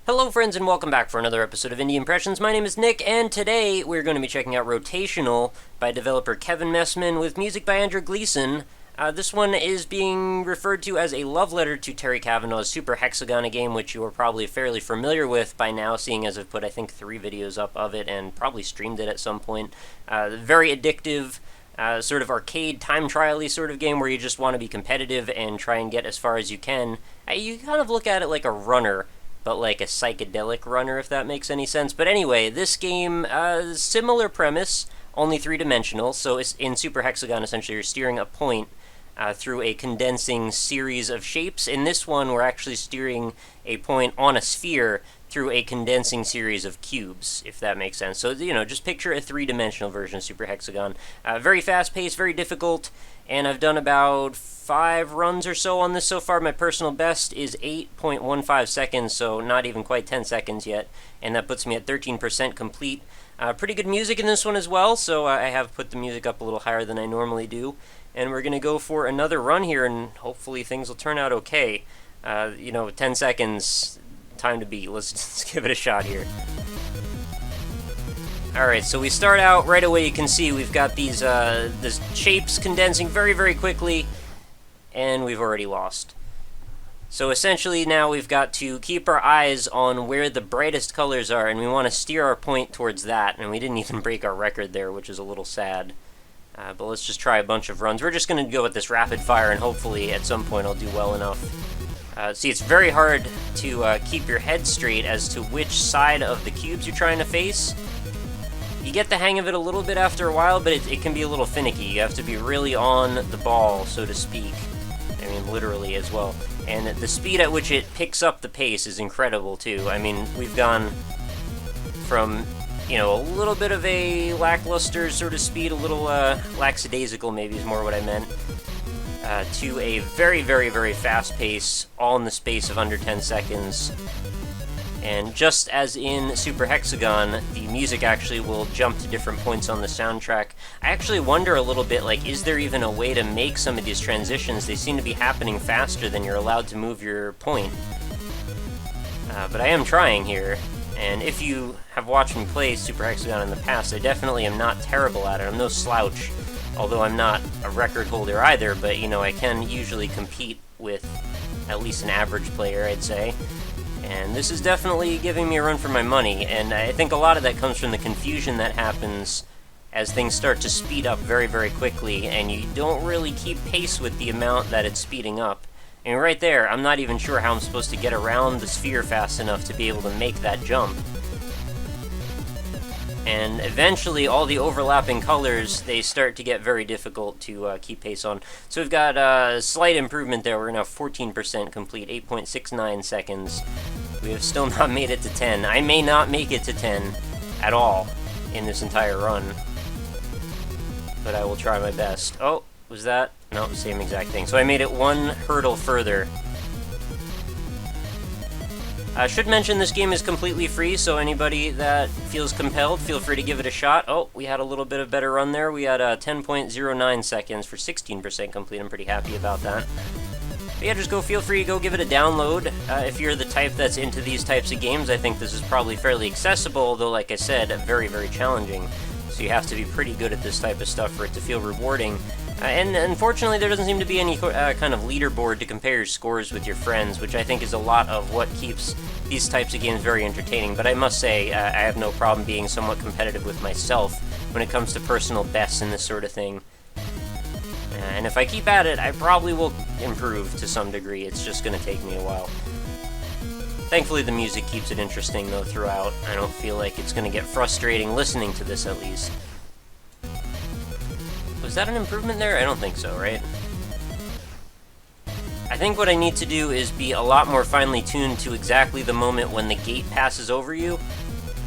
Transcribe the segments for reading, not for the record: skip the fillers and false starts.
Hello friends and welcome back for another episode of Indie Impressions. My name is Nick and today we're going to be checking out Rotational by developer Kevin Messman with music by Andrew Gleason. This one is being referred to as a love letter to Terry Cavanagh's Super Hexagon, a game which you are probably fairly familiar with by now, seeing as I've put I think 3 videos up of it and probably streamed it at some point. Very addictive, sort of arcade time trial-y sort of game where you just want to be competitive and try and get as far as you can. You kind of look at it like a runner, but like a psychedelic runner, if that makes any sense. But anyway, this game, similar premise, only 3-dimensional. So it's in Super Hexagon, essentially, you're steering a point through a condensing series of shapes. In this one, we're actually steering a point on a sphere through a condensing series of cubes, if that makes sense. So, you know, just picture a 3-dimensional version of Super Hexagon. Very fast-paced, very difficult, and I've done about 5 runs or so on this so far. My personal best is 8.15 seconds, so not even quite 10 seconds yet, and that puts me at 13% complete. Pretty good music in this one as well, so I have put the music up a little higher than I normally do, and we're going to go for another run here, and hopefully things will turn out okay. 10 seconds, time to beat. Let's give it a shot here. Alright, so we start out right away. You can see we've got these shapes condensing very, very quickly, and we've already lost. So essentially now we've got to keep our eyes on where the brightest colors are, and we want to steer our point towards that, and we didn't even break our record there, which is a little sad. But let's just try a bunch of runs. We're just going to go with this rapid fire, and hopefully at some point I'll do well enough. See, it's very hard to keep your head straight as to which side of the cubes you're trying to face. You get the hang of it a little bit after a while, but it can be a little finicky. You have to be really on the ball, so to speak. I mean, literally as well. And the speed at which it picks up the pace is incredible, too. I mean, we've gone from, a little bit of a lackluster sort of speed, a little lackadaisical maybe is more what I meant, to a very, very, very fast pace, all in the space of under 10 seconds. And just as in Super Hexagon, the music actually will jump to different points on the soundtrack. I actually wonder a little bit, is there even a way to make some of these transitions? They seem to be happening faster than you're allowed to move your point. But I am trying here, and if you have watched me play Super Hexagon in the past, I definitely am not terrible at it. I'm no slouch, although I'm not a record holder either, but, I can usually compete with at least an average player, I'd say. And this is definitely giving me a run for my money, and I think a lot of that comes from the confusion that happens as things start to speed up very, very quickly, and you don't really keep pace with the amount that it's speeding up. And right there, I'm not even sure how I'm supposed to get around the sphere fast enough to be able to make that jump. And eventually, all the overlapping colors, they start to get very difficult to keep pace on. So we've got a slight improvement there. We're now 14% complete, 8.69 seconds. We have still not made it to 10. I may not make it to 10 at all in this entire run, but I will try my best. Oh, was that? No, same exact thing. So I made it 1 hurdle further. I should mention this game is completely free, so anybody that feels compelled, feel free to give it a shot. Oh, we had a little bit of better run there. We had 10.09 seconds for 16% complete. I'm pretty happy about that. But yeah, just feel free to go give it a download. If you're the type that's into these types of games, I think this is probably fairly accessible, though like I said, very, very challenging. So you have to be pretty good at this type of stuff for it to feel rewarding. And unfortunately, there doesn't seem to be any kind of leaderboard to compare your scores with your friends, which I think is a lot of what keeps these types of games very entertaining. But I must say, I have no problem being somewhat competitive with myself when it comes to personal bests and this sort of thing. And if I keep at it, I probably will improve to some degree. It's just going to take me a while. Thankfully, the music keeps it interesting, though, throughout. I don't feel like it's going to get frustrating listening to this, at least. Was that an improvement there? I don't think so, right? I think what I need to do is be a lot more finely tuned to exactly the moment when the gate passes over you,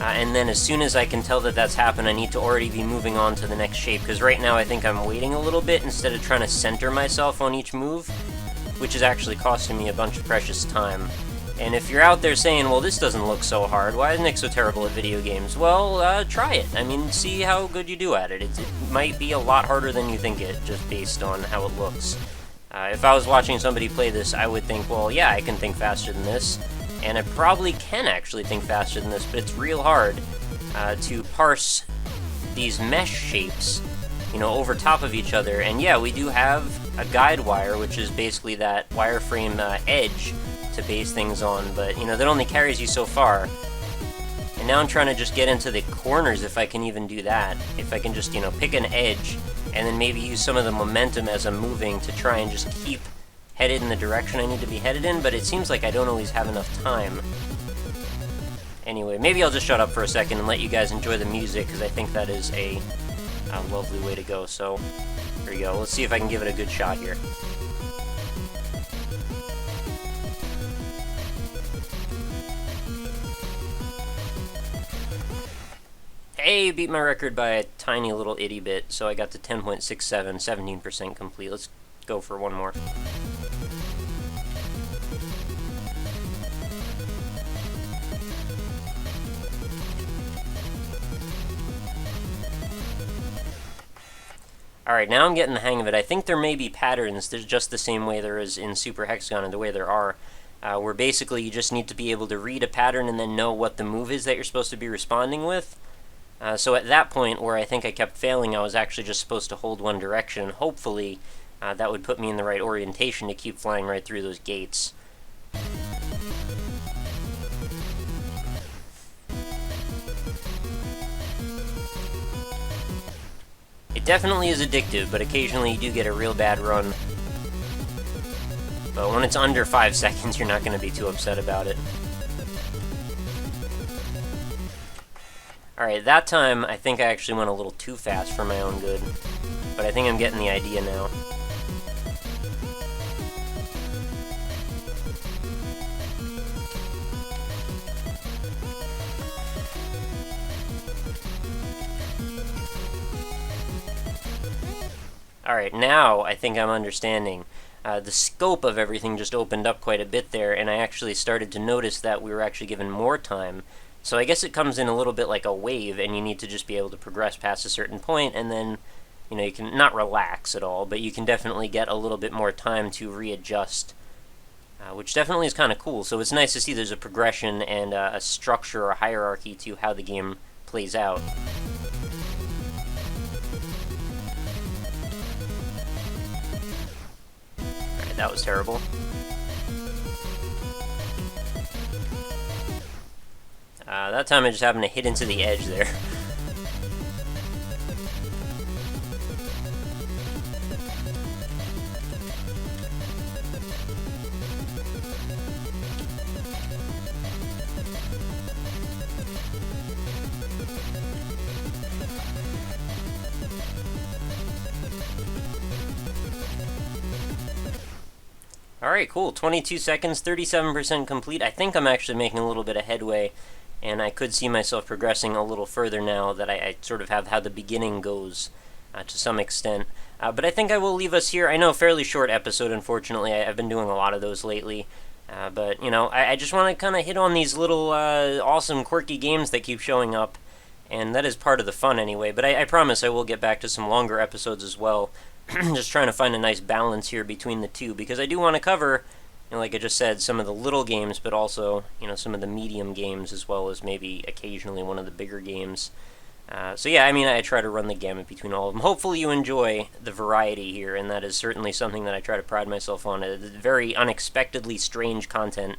and then as soon as I can tell that that's happened, I need to already be moving on to the next shape, because right now I think I'm waiting a little bit instead of trying to center myself on each move, which is actually costing me a bunch of precious time. And if you're out there saying, well, this doesn't look so hard, why is Nick so terrible at video games? Well, try it. I mean, see how good you do at it. It might be a lot harder than you think it, just based on how it looks. If I was watching somebody play this, I would think, well, yeah, I can think faster than this. and I probably can actually think faster than this, but it's real hard to parse these mesh shapes, you know, over top of each other. And yeah, we do have a guide wire, which is basically that wireframe edge to base things on, but, you know, that only carries you so far. And now I'm trying to just get into the corners, if I can even do that. If I can just, you know, pick an edge, and then maybe use some of the momentum as I'm moving to try and just keep headed in the direction I need to be headed in, but it seems like I don't always have enough time. Anyway, maybe I'll just shut up for a second and let you guys enjoy the music, because I think that is a lovely way to go. So, here we go. Let's see if I can give it a good shot here. Hey, beat my record by a tiny little itty bit, so I got to 10.67, 17% complete. Let's go for one more. Alright, now I'm getting the hang of it. I think there may be patterns. There's just the same way there is in Super Hexagon and the way there are. Where basically you just need to be able to read a pattern and then know what the move is that you're supposed to be responding with. So at that point, where I think I kept failing, I was actually just supposed to hold one direction. Hopefully, that would put me in the right orientation to keep flying right through those gates. It definitely is addictive, but occasionally you do get a real bad run. But when it's under 5 seconds, you're not going to be too upset about it. Alright, that time I think I actually went a little too fast for my own good, but I think I'm getting the idea now. Alright, now I think I'm understanding. The scope of everything just opened up quite a bit there, and I actually started to notice that we were actually given more time. So I guess it comes in a little bit like a wave, and you need to just be able to progress past a certain point, and then, you know, you can not relax at all, but you can definitely get a little bit more time to readjust, which definitely is kind of cool. So it's nice to see there's a progression and a structure or hierarchy to how the game plays out. Alright, that was terrible. That time I just happened to hit into the edge there. Alright, cool. 22 seconds, 37% complete. I think I'm actually making a little bit of headway, and I could see myself progressing a little further now that I sort of have how the beginning goes to some extent. But I think I will leave us here. I know, fairly short episode, unfortunately. I've been doing a lot of those lately. But, you know, I just want to kind of hit on these little awesome, quirky games that keep showing up, and that is part of the fun anyway. But I promise I will get back to some longer episodes as well. Just trying to find a nice balance here between the two, because I do want to cover, you know, like I just said, some of the little games, but also, you know, some of the medium games, as well as maybe occasionally one of the bigger games. So yeah, I mean, I try to run the gamut between all of them. Hopefully you enjoy the variety here, and that is certainly something that I try to pride myself on. Very unexpectedly strange content,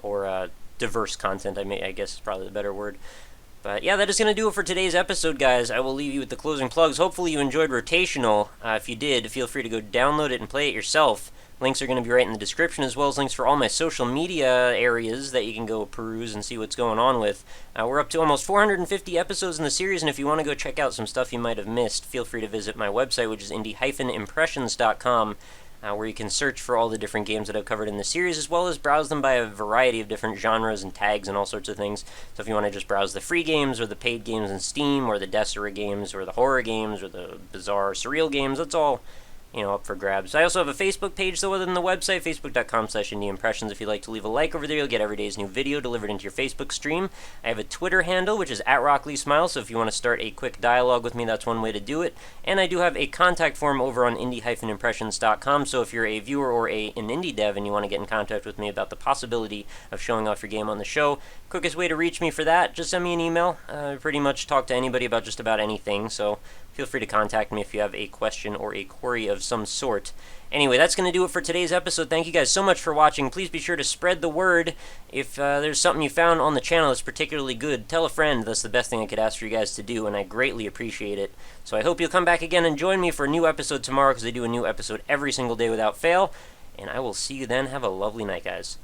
or diverse content, I guess is probably the better word. But yeah, that is going to do it for today's episode, guys. I will leave you with the closing plugs. Hopefully you enjoyed Rotational. If you did, feel free to go download it and play it yourself. Links are going to be right in the description, as well as links for all my social media areas that you can go peruse and see what's going on with. We're up to almost 450 episodes in the series, and if you want to go check out some stuff you might have missed, feel free to visit my website, which is indie-impressions.com, where you can search for all the different games that I've covered in the series, as well as browse them by a variety of different genres and tags and all sorts of things. So if you want to just browse the free games, or the paid games in Steam, or the Desera games, or the horror games, or the bizarre, surreal games, that's all, up for grabs. I also have a Facebook page, though, other than the website, facebook.com/indieimpressions. If you'd like to leave a like over there, you'll get every day's new video delivered into your Facebook stream. I have a Twitter handle, which is @RockLeeSmile, so if you want to start a quick dialogue with me, that's one way to do it. And I do have a contact form over on indie-impressions.com, so if you're a viewer or an indie dev and you want to get in contact with me about the possibility of showing off your game on the show, quickest way to reach me for that, just send me an email. I pretty much talk to anybody about just about anything, so feel free to contact me if you have a question or a query of some sort. Anyway, that's going to do it for today's episode. Thank you guys so much for watching. Please be sure to spread the word. If there's something you found on the channel that's particularly good, tell a friend. That's the best thing I could ask for you guys to do, and I greatly appreciate it. So I hope you'll come back again and join me for a new episode tomorrow, because I do a new episode every single day without fail. And I will see you then. Have a lovely night, guys.